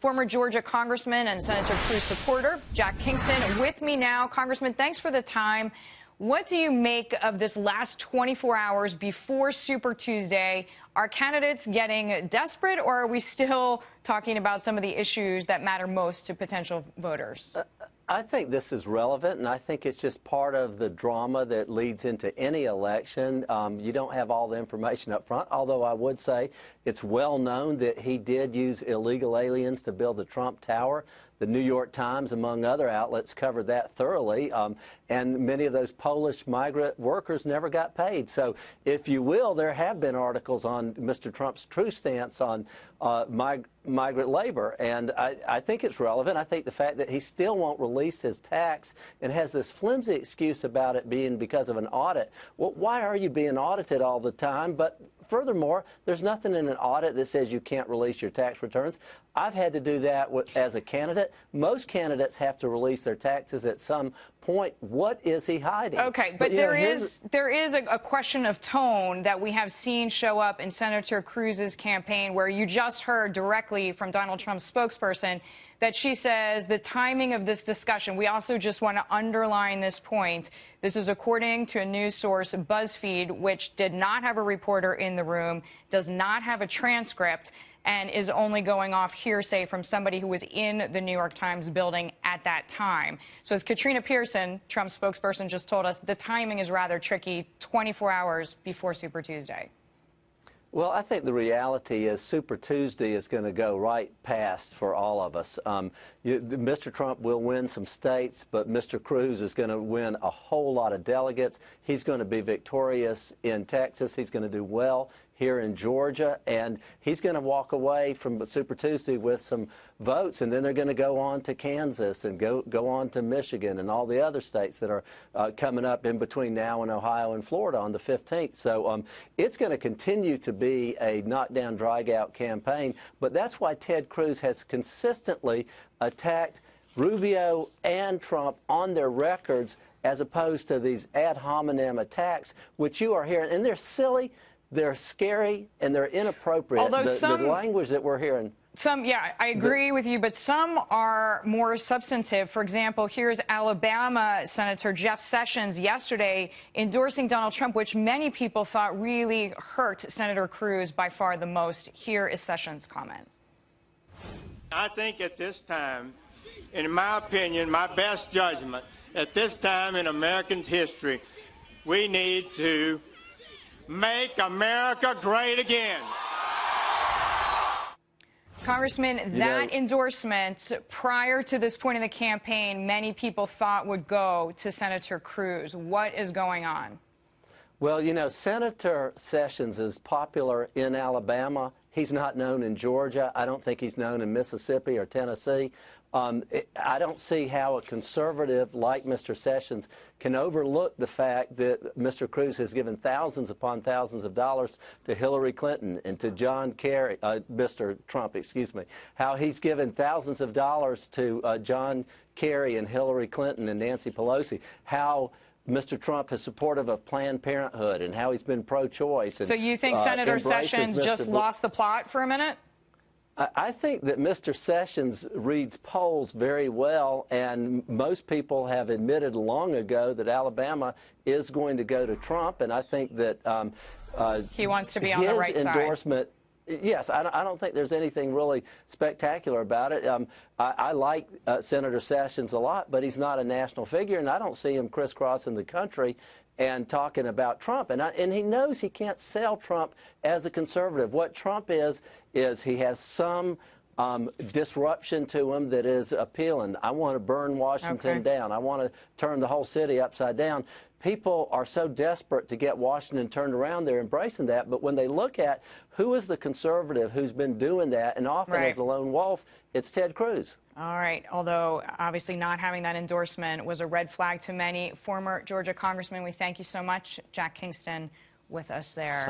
former Georgia Congressman and Senator Cruz supporter, Jack Kingston, with me now. Congressman, thanks for the time. What do you make of this last 24 hours before Super Tuesday? Are candidates getting desperate, or are we still talking about some of the issues that matter most to potential voters? I think this is relevant, and I think it's just part of the drama that leads into any election. You don't have all the information up front, although I would say it's well known that he did use illegal aliens to build the Trump Tower. The New York Times, among other outlets, covered that thoroughly, and many of those Polish migrant workers never got paid. So, if you will, there have been articles on Mr. Trump's true stance on migrant labor, and I think it's relevant. I think the fact that he still won't release his tax and has this flimsy excuse about it being because of an audit. Well, why are you being audited all the time? But furthermore, there's nothing in an audit that says you can't release your tax returns. I've had to do that as a candidate. Most candidates have to release their taxes at some point. What is he hiding? Okay, but there is a question of tone that we have seen show up in Senator Cruz's campaign, where you just heard directly from Donald Trump's spokesperson that she says the timing of this discussion, we also just want to underline this point. This is according to a news source, BuzzFeed, which did not have a reporter in the room, does not have a transcript, and is only going off hearsay from somebody who was in the New York Times building at that time. So as Katrina Pearson, Trump's spokesperson, just told us, the timing is rather tricky, 24 hours before Super Tuesday. Well, I think the reality is Super Tuesday is going to go right past for all of us. Mr. Trump will win some states, but Mr. Cruz is going to win a whole lot of delegates. He's going to be victorious in Texas. He's going to do well here in Georgia, and he's going to walk away from Super Tuesday with some votes, and then they're going to go on to Kansas and go on to Michigan and all the other states that are coming up in between now and Ohio and Florida on the 15th. So it's going to continue to be a knockdown, drag-out campaign, but that's why Ted Cruz has consistently attacked Rubio and Trump on their records, as opposed to these ad hominem attacks, which you are hearing, and they're silly. They're scary, and they're inappropriate. Although the language that we're hearing. Yeah, I agree with you, but some are more substantive. For example, here's Alabama Senator Jeff Sessions yesterday endorsing Donald Trump, which many people thought really hurt Senator Cruz by far the most. Here is Sessions' comment. I think at this time, in my opinion, my best judgment, at this time in Americans' history, we need to make America great again. Congressman, that endorsement prior to this point in the campaign, many people thought would go to Senator Cruz. What is going on? Well, you know, Senator Sessions is popular in Alabama. He's not known in Georgia. I don't think he's known in Mississippi or Tennessee. I don't see how a conservative like Mr. Sessions can overlook the fact that Mr. Cruz has given thousands upon thousands of dollars to Hillary Clinton and to John Kerry, Mr. Trump, excuse me, how he's given thousands of dollars to John Kerry and Hillary Clinton and Nancy Pelosi, how Mr. Trump is supportive of Planned Parenthood and how he's been pro-choice. So you think Senator Sessions just lost the plot for a minute? I think that Mr. Sessions reads polls very well, and most people have admitted long ago that Alabama is going to go to Trump, and I think that he wants to be on the right side. His endorsement, yes, I don't think there's anything really spectacular about it. I like Senator Sessions a lot, but he's not a national figure, and I don't see him crisscrossing the country and talking about Trump. And he knows he can't sell Trump as a conservative. What Trump is he has some disruption to him that is appealing. I want to burn Washington down. I want to turn the whole city upside down. People are so desperate to get Washington turned around, they're embracing that. But when they look at who is the conservative who's been doing that, and often as a lone wolf, it's Ted Cruz. All right. Although, obviously, not having that endorsement was a red flag to many. Former Georgia Congressman, we thank you so much. Jack Kingston with us there.